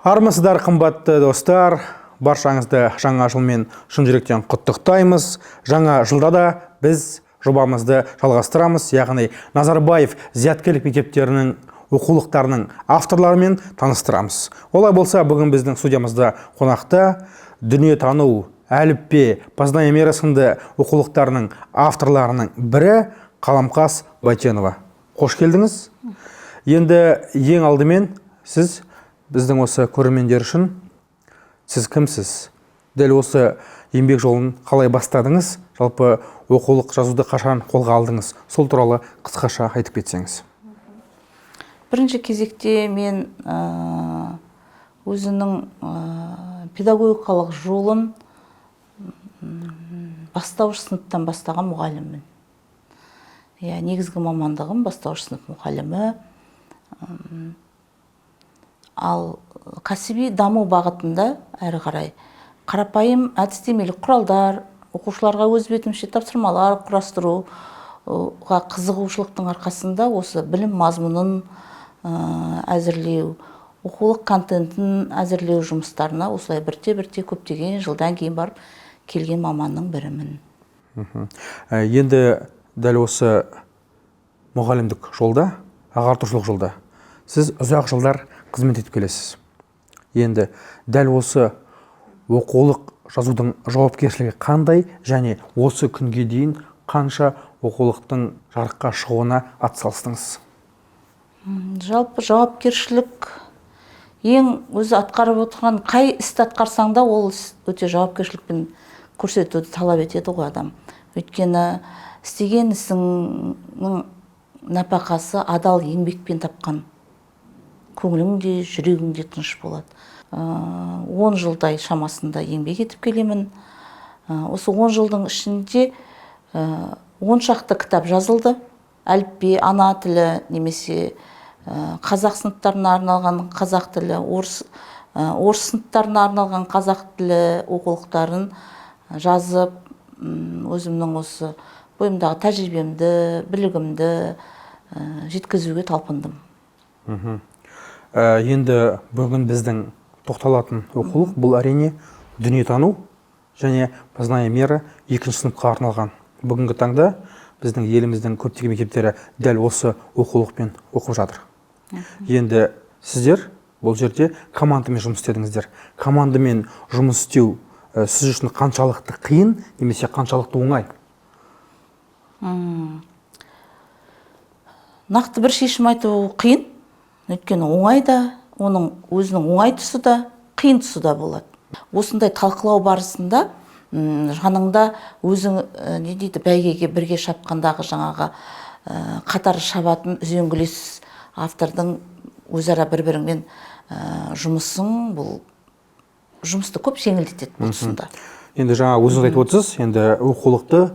Армысыздар, қымбатты достар, баршаңызды жаңа жылмен шын жүректен құттықтаймыз. Жаңа жылда да біз жобамызды жалғастырамыз, яғни Назарбаев зияткерлік мектептерінің оқулықтарының авторларымен таныстырамыз. Олай болса, бүгін біздің студиямызда қонақта дүниетану, әліппе, познание мира сынды оқулықтарының авторларының бірі Қаламқас Байтенова. Қош келдіңіз. Енді ең алдымен сіз біздің осы көрермендер үшін сіз кімсіз? Дәл осы еңбек жолын қалай бастадыңыз? Жалпы оқулық жазуды қашан қолға алдыңыз? Сол туралы қысқаша айтып кетсеңіз. Бірінші кезекте мен өзінің педагогикалық жолын бастауыш сыныптан бастаған мұғаліммін. Негізгі мамандығым бастауыш сынып мұғалімі. Ал кәсіби даму бағытында әрі қарай қарапайым әдістемелік құралдар, оқушыларға өз бетімше тапсырмалар құрастыруға қызығушылықтың арқасында осы білім мазмұнын әзірлеу, оқулық контентін әзірлеу жұмыстарына осылай бірте-бірте көптеген жылдан кейін барып келген маманның бірімін. Енді дәл осы мұғалімдік жолда, ағартушылық жолда сіз ұзақ жылдар қызмет етіп келесіз. Енді дәл осы оқулық жазудың жауапкершілігі қандай және осы күнге дейін қанша оқулықтың жарыққа шығуына атсалыстыңыз? Жалпы жауапкершілік ең өзі атқарып отырған қай істі атқарсаң да ол өте жауапкершілікпен көрсетуді талап етеді ғой адам. Өйткені істеген ісіңнің нәпақасы адал еңбекпен тапқан. Көңіліңде, жүрегіңде тыныш болады. 10 жылдай шамасында еңбек етіп келемін. Осы 10 жылдың ішінде 10 шақты кітап жазылды. Әліппе, ана тілі немесе қазақ сыныптарына арналған қазақ тілі, орыс сыныптарына арналған қазақ тілі оқулықтарын жазып, өзімнің осы бойымдағы тәжірибемді, білігімді жеткізуге талпындым. Енді бүгін біздің тоқталатын оқулық бұл әрине дүниетану және познание мира 2-ші сыныпқа арналған. Бүгінгі таңда біздің еліміздің көптеген мектептері дәл осы оқулықпен оқып жатыр. Енді сіздер бұл жерде командамен жұмыс істедіңіздер. Командамен жұмыс істеу сіз үшін қаншалықты қиын немесе қаншалықты оңай? Нақты бір шешім айту қиын. Өйткені оңай да, оның өзінің оңай тұсы да, қиын тұсы да болады. Осындай талқылау барысында жаныңда өзің не дейді, бәйгеге бірге шапқандағы жаңағы қатар шабатын үзеңгілес автордың өзара бір-біріңмен жұмысың, бұл жұмысты көп жеңілдетеді бұл тұсында. Енді жаңа өзіңіз айтып отырсыз, енді оқулықты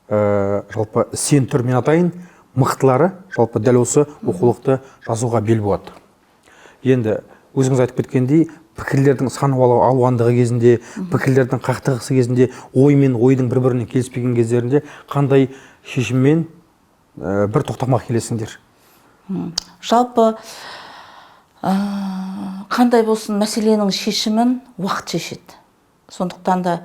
жалпы сен түрмен атайын, мықтылары жалпы дәл осы оқулықты жазуға бел буады. Енді өзіңіз айтып кеткендей, пікірлердің сан алуандығы кезінде, пікірлердің қақтығысы кезінде, ой мен ойдың бір-біріне келіспеген кездерінде қандай шешіммен бір тоқтамға келесіңдер? Жалпы қандай болсын мәселенің шешімін уақыт шешеді. Сондықтан да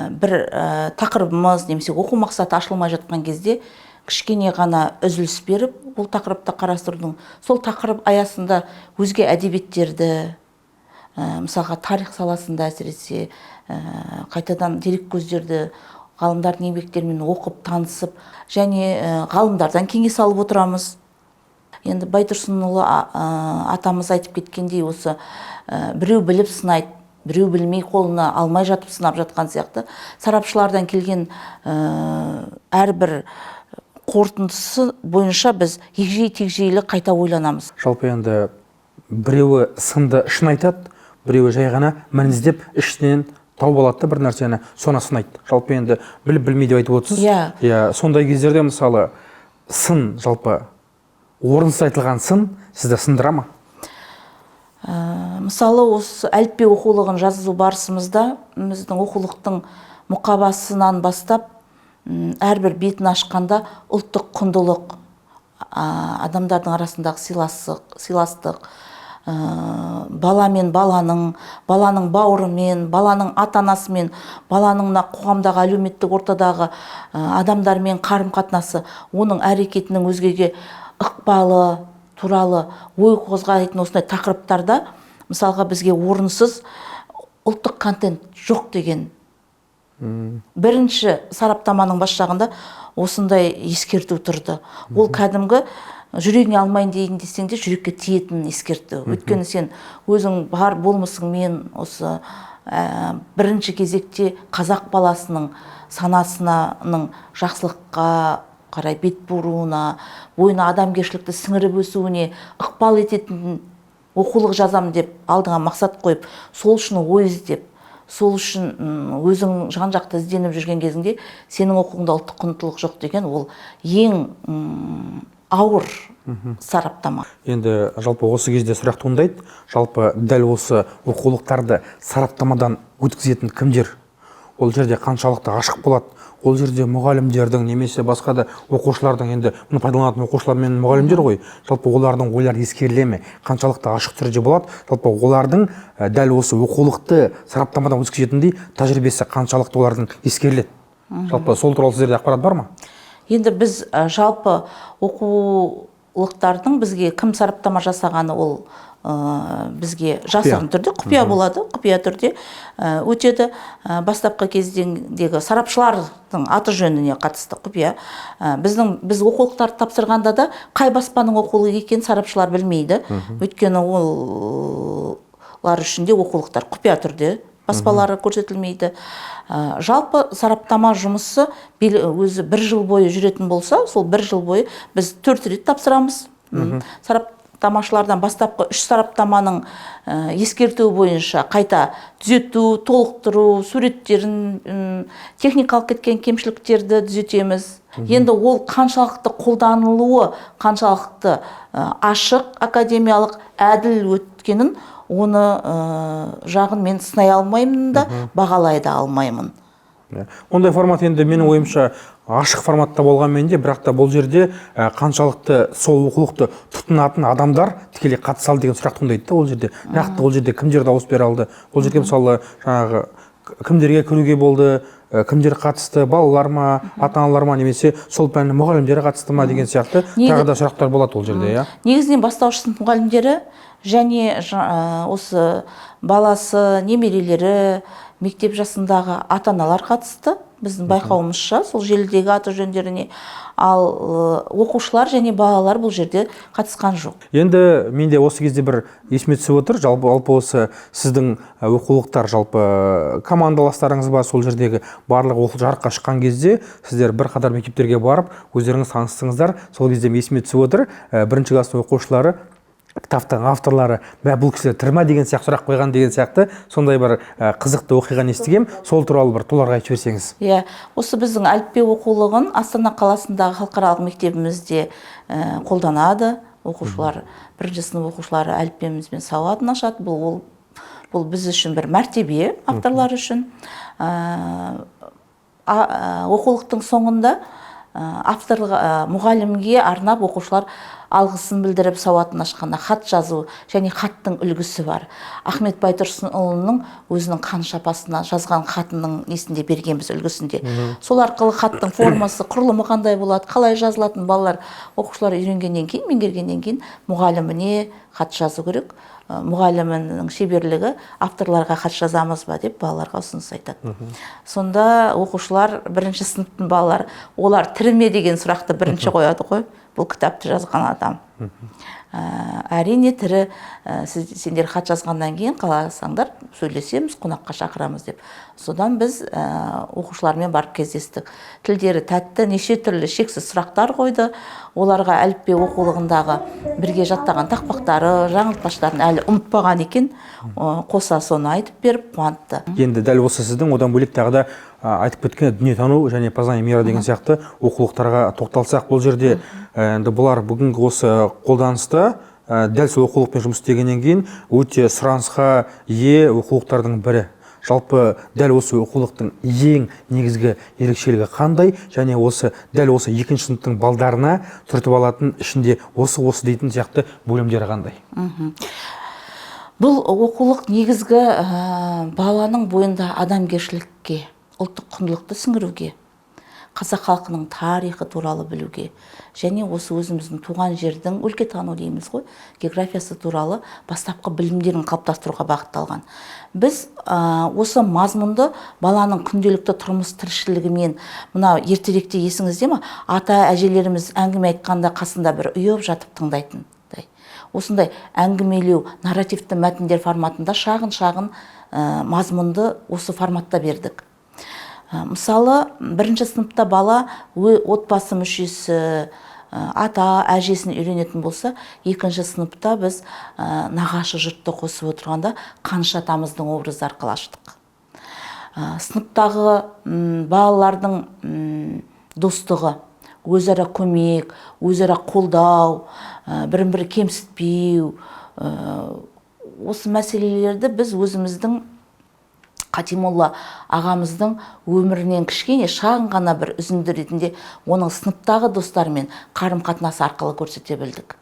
бір тақырыбымыз немесе оқу мақсаты ашылмай жатқан кезде кішкене ғана үзіліс беріп, бұл тақырыпты қарастырудың, сол тақырып аясында өзге әдебиеттерді, мысалға тарих саласында әсіресе қайтадан дерек көздерді, ғалымдардың еңбектерімен оқып, танысып, және ғалымдардан кеңес алып отырамыз. Енді Байтұрсынұлы атамыз айтып кеткендей, осы біреу біліп сынайды, біреу білмей қолына алмай жатып сынап жатқан сияқты, сарапшылардан келген әрбір қорытындысы бойынша біз егжей-тегжейлі қайта ойланамыз. Жалпы енді біреуі сынды шын айтады, біреуі жай ғана мініздеп ішінен тауып алады бір нәрсені, соны сынайды. Жалпы енді біліп-білмей деп айтып отырсыз. Сондай кездерде мысалы сын, жалпы орынсыз айтылған сын сізді сындыра ма? Мысалы осы әліппе оқулығын жазу барысымызда біздің оқулықтың мұқабасынан бастап әрбір бетін ашқанда ұлттық құндылық, адамдардың арасындағы сыйластық, бала мен баланың бауырымен, баланың ата-анасымен, баланың мына қоғамдағы әлеуметтік ортадағы адамдармен қарым-қатынасы, оның әрекетінің өзгеге ықпалы туралы ой қозғайтын осындай тақырыптарда мысалға бізге орынсыз ұлттық контент жоқ деген бірінші сараптаманың бас жағында осындай ескерту тұрды. Ол кәдімгі жүрегіңе алмайын дейін десең де жүрекке тиетін ескерту. Өйткені сен өзің бар болмысыңмен осы бірінші кезекте қазақ баласының санасының жақсылыққа қарай бет бұруына, бойына адамгершілікті сіңіріп өсуіне ықпал ететін оқулық жазам деп алдыңа мақсат қойып, сол үшін ой іздеп, сол үшін өзің жан-жақты ізденіп жүрген кезіңде сенің оқуыңда ұлттық құндылық жоқ деген ол ең ауыр сараптама. Енді жалпы осы кезде сұрақ туындайды, жалпы дәл осы оқулықтарды сараптамадан өткізетін кімдер? Ол жерде қаншалықты ашық болады? Ол жерде мұғалімдердің немесе басқа да оқушылардың, енді мұны пайдаланатын оқушылар мен мұғалімдер ғой, жалпы олардың ойлары ескеріле ме? Қаншалықты ашық түрде болады? Жалпы олардың дәл осы оқулықты сараптамадан өткізетіндей тәжірибесі қаншалықты олардың ескеріледі? Жалпы сол туралы сіздерде ақпарат бар ма? Енді біз жалпы оқулықтардың бізге кім сараптама жасағаны ол бізге жасырын түрде, құпия болады, құпия түрде өтеді. Бастапқы кездегі сарапшылардың аты жөніне қатысты құпия. Біз оқулықтарды тапсырғанда да қай баспаның оқулығы екенін сарапшылар білмейді. Өйткені олар үшін де оқулықтар құпия түрде баспалары көрсетілмейді. Жалпы сараптама жұмысы өзі бір жыл бойы жүретін болса, сол бір жыл бойы біз 4 рет тапсырамыз. Сараптамашылардан бастапқы 3 сараптаманың ескертуі бойынша қайта түзету, толықтыру, суреттерін, техникалық кеткен кемшіліктерді түзетеміз. Енді ол қаншалықты қолданылуы, қаншалықты ашық, академиялық, әділ өткенін оны жағын мен сынай алмаймын да, бағалай да алмаймын. Ондай формат енді менің ойымша ашық форматта болғанмен де, бірақ та бұл жерде қаншалықты сол оқулықты тұтынатын адамдар тікелей қатыса алды деген сұрақ туындайды да ол жерде. Нақты ол жерде кімдер дауыс бере алды? Ол жерге мысалы жаңағы кімдерге кіруге болды, кімдер қатысты, балалар ма, ата-аналар ма, немесе сол пәннің мұғалімдері қатысты ма деген сияқты тағы да сұрақтар болады ол жерде, иә. Негізінен бастауыш сынып мұғалімдері және осы баласы, немерелері, мектеп жасындағы ата-аналар қатысты. Біздің байқауымызша сол желідегі аты жөндеріне, ал оқушылар және балалар бұл жерде қатысқан жоқ. Енді менде осы кезде бір есіме түсіп отыр, жалпы осы сіздің оқулықтар жалпы командаластарыңыз ба, сол жердегі барлық оқулық жарыққа шыққан кезде сіздер бір қатар мектептерге барып өздеріңіз таныстыңыздар. Сол кезде есіме түсіп отыр, бірінші класс оқушылары кітаптың авторлары бұл кісілер тірі ме деген сияқты сұрақ қойған деген сияқты сондай бір қызықты оқиғаны естігем. Сол туралы бір толығырақ айтып жіберсеңіз. Иә, осы біздің әліппе оқулығын Астана қаласындағы халықаралық мектебімізде қолданады. Оқушылар, бірінші сынып оқушылары әліппемізбен сауатын ашады. Бұл біз үшін бір мәртебе, авторлар үшін. Оқулықтың соңында мұғалімге арнап оқушылар алғысын білдіріп сауатын ашқанда хат жазу және хаттың үлгісі бар. Ахмет Байтұрсынұлының өзінің қан шапасына жазған хатының несінде бергенбіз үлгісінде. Сол арқылы хаттың формасы, құрылымы қандай болады, қалай жазылатын балалар, оқушылар үйренгеннен кейін, меңгергеннен кейін мұғаліміне хат жазу керек. Мұғалімінің шеберлігі авторларға хат жазамыз ба деп балаларға ұсыныс айтады. Сонда оқушылар, бірінші сыныптың балалары, олар тірі ме деген сұрақты бірінші қояды ғой. Бұл кітапты жазған адам. Әрине тірі, сендер хат жазғаннан кейін қаласаңдар сөйлесеміз, қонаққа шақырамыз деп. Содан біз оқушылармен барып кездестік. Тілдері тәтті, неше түрлі шексіз сұрақтар қойды. Оларға әліппе оқулығындағы бірге жаттаған тақпақтары, жаңылтпаштарын әлі ұмытпаған екен. Қоса соны айтып беріп қуантты. Енді дәл осы сіздің одан бөлек тағы да айтып кеткен дүниетану және познание мира деген сияқты оқулықтарға тоқталсақ, бұл жерде енді бұлар бүгінгі осы қолданыста дәл сол оқулықпен жұмыс істегеннен кейін өте сұранысқа ие оқулықтардың бірі. Жалпы дәл осы оқулықтың ең негізгі ерекшелігі қандай, және осы дәл осы екінші сыныптың балдарына түртіп алатын ішінде осы дейтін сияқты бөлімдері қандай? Бұл оқулық негізгі баланың бойында адамгершілікке, ұлттық құндылықты сіңіруге, қазақ халқының тарихы туралы білуге, және осы өзіміздің туған жердің өлкетану дейміз ғой, географиясы туралы бастапқы білімдерін қалыптастыруға бағытталған. Біз осы мазмұнды баланың күнделікті тұрмыс тіршілігімен, мына ертеректе есіңізде ме, ата әжелеріміз әңгіме айтқанда қасында бір ұйып жатып тыңдайтын. Осындай әңгімелеу, нарративті мәтіндер форматында шағын мазмұнды осы форматта бердік. Мысалы, бірінші сыныпта бала отбасы мүшесі, ата, әжесін үйренетін болса, екінші сыныпта біз нағашы жұртты қосып отырғанда қаныш атамыздың образы арқылы аштық. Сыныптағы балалардың достығы, өзара көмек, өзара қолдау, бірін-бірі кемсітпеу, осы мәселелерді біз өзіміздің Қатимолла ағамыздың өмірінен кішкене шағын ғана бір үзінді ретінде оның сыныптағы достарымен қарым-қатынасы арқылы көрсете білдік.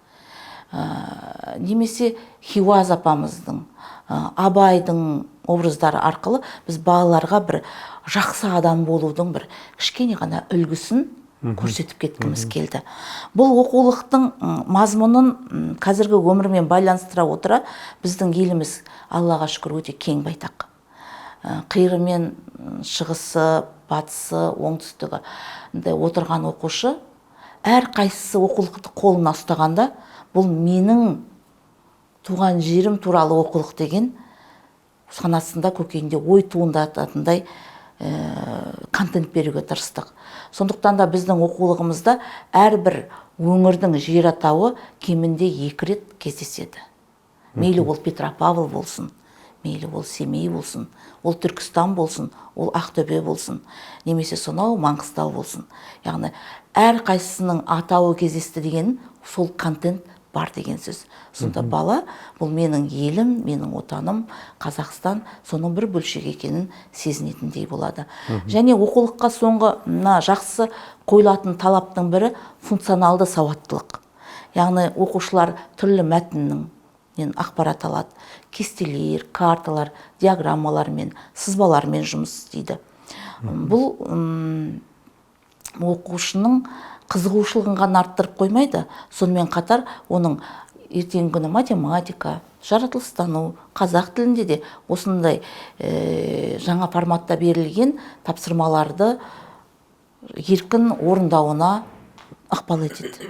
Немесе Хиуаз апамыздың, Абайдың образдары арқылы біз балаларға бір жақсы адам болудың бір кішкене ғана үлгісін көрсетіп кеткіміз келді. Бұл оқулықтың мазмұнын қазіргі өмірмен байланыстыра отыра біздің еліміз, Аллаға шүкір, өте кең байтақ. Қиыры мен шығысы, батысы, оңтүстігі отырған оқушы, әр қайсысы оқулықты қолына ұстағанда, бұл менің туған жерім туралы оқулық деген санасында, көкейінде ой туындататындай контент беруге тырыстық. Сондықтан да біздің оқулығымызда әрбір өңірдің жер атауы кемінде 2 рет кездеседі. Мейлі ол Петропавл болсын, мейлі ол Семей болсын, ол Түркістан болсын, ол Ақтөбе болсын, немесе сонау Маңғыстау болсын. Яғни әр қайсысының атауы кездесті деген сол контент бар деген сөз. Сонда бала, бұл менің елім, менің отаным, Қазақстан, соның бір бөлшегі екенін сезінетіндей болады. Және оқулыққа соңғы жақсы қойылатын талаптың бірі функционалды сауаттылық. Яғни оқушылар түрлі мәтіннің ақпарат алады, кестелер, карталар, диаграммалармен, сызбалармен жұмыс істейді. Бұл оқушының қызығушылығын ғана арттырып қоймайды, сонымен қатар оның ертеңгі күні математика, жаратылыстану, қазақ тілінде де осындай жаңа форматта берілген тапсырмаларды еркін орындауына ықпал етеді.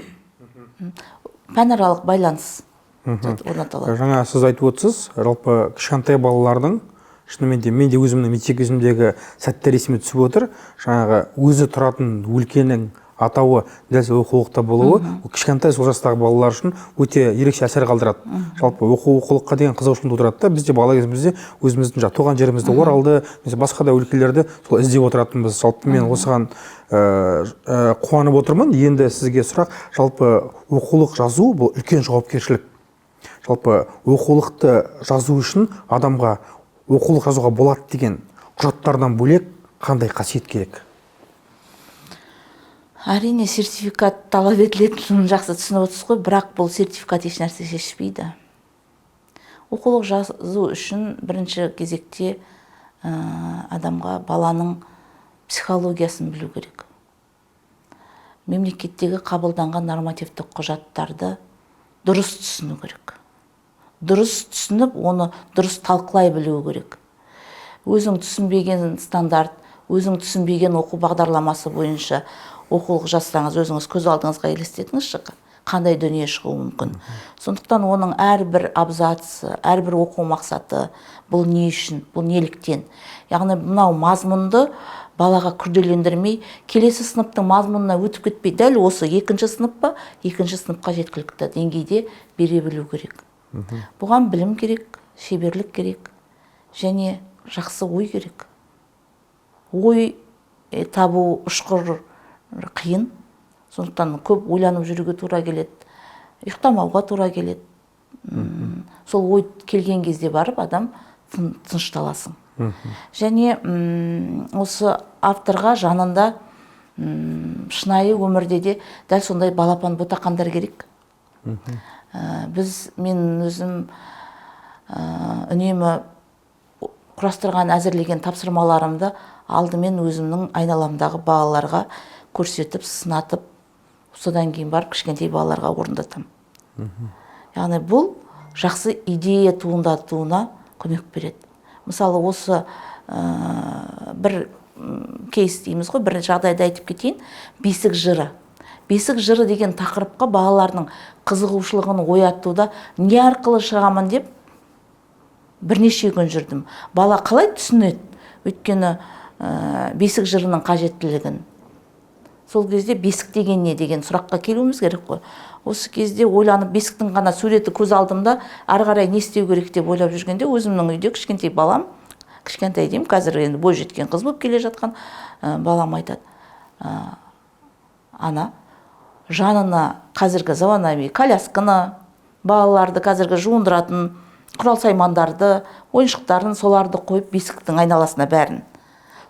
Пәнаралық байланыс орнатылады. Жаңа сіз айтып отырсыз, жалпы кішкентай балалардың, шынымен де мен де өзімнің мектеп кезімдегі сәттер есіме түсіп отыр. Жаңағы өзі тұратын өлкенің атауы дәл сол оқулықта болуы, кішкентай сол жастағы балалар үшін өте ерекше әсер қалдырады. Жалпы оқулыққа деген қызығушылық тудырады да, біз де бала кезімізде өзіміздің туған жерімізді Оралды, немесе басқа да өлкелерді сол іздеп отыратынбыз. Жалпы мен осыған қуанып отырмын. Енді сізге сұрақ, жалпы оқулық жазу бұл үлкен жауапкершілік. Жалпы оқулықты жазу үшін адамға оқулық жазуға болады деген құжаттардан бөлек қандай қасиет керек? Әрине, сертификат талап етілетінін жақсы түсініп отырсыз ғой, бірақ бұл сертификат еш нәрсе шешпейді. Оқулық жазу үшін бірінші кезекте адамға баланың психологиясын білу керек. Мемлекеттегі қабылданған нормативтік құжаттарды дұрыс түсіну керек. Дұрыс түсініп, оны дұрыс талқылай білу керек. Өзің түсінбеген стандарт, өзің түсінбеген оқу бағдарламасы бойынша оқулық жазсаңыз, өзіңіз көз алдыңызға елестетіңізші, қандай дүние шығуы мүмкін. Сондықтан оның әрбір абзацы, әрбір оқу мақсаты, бұл не үшін, бұл неліктен. Яғни мынау мазмұнды балаға күрделендірмей, келесі сыныптың мазмұнына өтіп кетпей, дәл осы екінші сыныпқа жеткілікті деңгейде бере білу керек. Бұған білім керек, шеберлік керек, және жақсы ой керек. Ой табу ұшқыр қиын, сондықтан көп ойланып жүруге тура келеді, ұйықтамауға тура келеді. Сол ой келген кезде барып адам тынышталасың. Және осы авторға жанында шынайы өмірде де дәл сондай балапан ботақандар керек. Мен өзім үнемі құрастырған, әзірлеген тапсырмаларымды алдымен өзімнің айналамдағы балаларға көрсетіп, сынатып, содан кейін барып кішкентай балаларға орындатамын. Яғни бұл жақсы идея туындатуына көмек береді. Мысалы, осы бір кейс дейміз ғой, бір жағдайды айтып кетейін. Бесік жыры. Бесік жыры деген тақырыпқа балалардың қызығушылығын оятуда не арқылы шығамын деп бірнеше күн жүрдім. Бала қалай түсінеді? Өйткені бесік жырының қажеттілігін. Сол кезде бесік деген не деген сұраққа келуіміз керек қой. Осы кезде ойланып, бесіктің ғана суреті көз алдымда, ары қарай не істеу керек деп ойлап жүргенде, өзімнің үйде кішкентай балам, кішкентай деймін, қазір енді бой жеткен қыз болып келе жатқан балам айтады: ана, жанына қазіргі заманауи колясканы, балаларды қазіргі жуындыратын құрал-саймандарды, ойыншықтарын, соларды қойып бесіктің айналасына бәрін.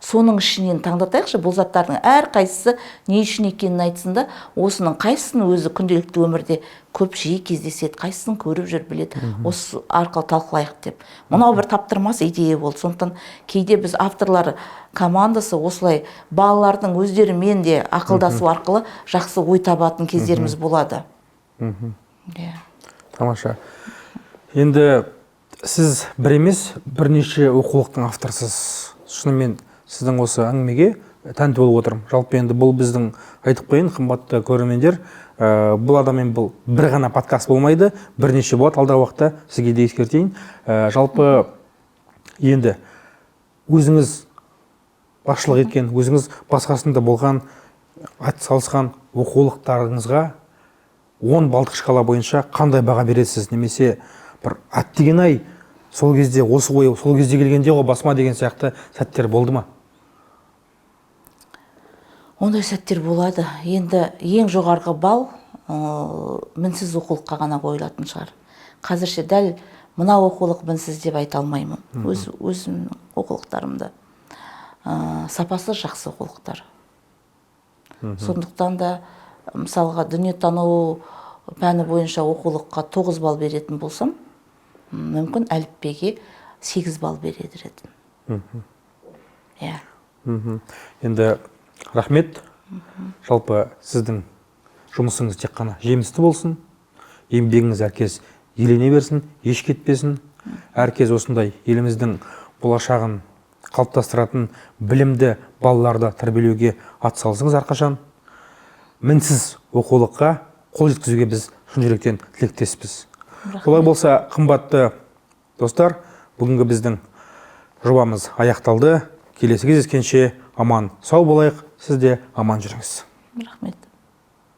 Соның ішінен таңдатайықшы, бұл заттардың әр қайсысы не үшін екенін айтсын да, осының қайсысын өзі күнделікті өмірде көп жиі кездеседі, қайсысын көріп жүр, біледі, осы арқылы талқылайық деп. Мынау бір таптырмас идея болды. Сондықтан кейде біз авторлар командасы осылай балалардың өздерімен де ақылдасу арқылы жақсы ой табатын кездеріміз болады. Тамаша. Енді сіз бір емес, бірнеше оқулықтың авторсыз. Шынымен сіздің осы әңгімеге тәнті болып отырмын. Жалпы енді бұл біздің, айтып қойын, қымбатты көрермендер, бұл адаммен бұл бір ғана подкаст болмайды, бірнеше болады. Алдағы уақытта сізге де ескертейін. Жалпы енді өзіңіз басшылық еткен, өзіңіз басқасында болған, атсалысқан оқулықтарыңызға 10 балдық шкала бойынша қандай баға бересіз? Немесе бір аттеген-ай, сол кезде осы ой, сол кезде келгенде ғой басыма деген сияқты сәттер болды ма? Ондай сәттер болады. Енді ең жоғарғы бал мінсіз оқулыққа ғана қойылатын шығар. Қазірше дәл мына оқулық мінсіз деп айта алмаймын. Өзімнің оқулықтарымды. Сапасы жақсы оқулықтар. Сондықтан да мысалға дүниетану пәні бойынша оқулыққа 9 бал беретін болсам, мүмкін әліппеге 8 бал береді ретін. Енді рахмет. Жалпы сіздің жұмысыңыз тек қана жемісті болсын, еңбегіңіз әркез елене берсін, еш кетпесін. Әркез осындай еліміздің болашағын қалыптастыратын білімді балаларды тәрбиелеуге атсалысыңыз әрқашан. Мінсіз оқулыққа қол жеткізуге біз шын жүректен тілектеспіз. Олай болса, қымбатты достар, бүгінгі біздің жобамыз аяқталды. Келесі кездескенше аман сау болайық, сіз де аман жүріңіз. Рахмет.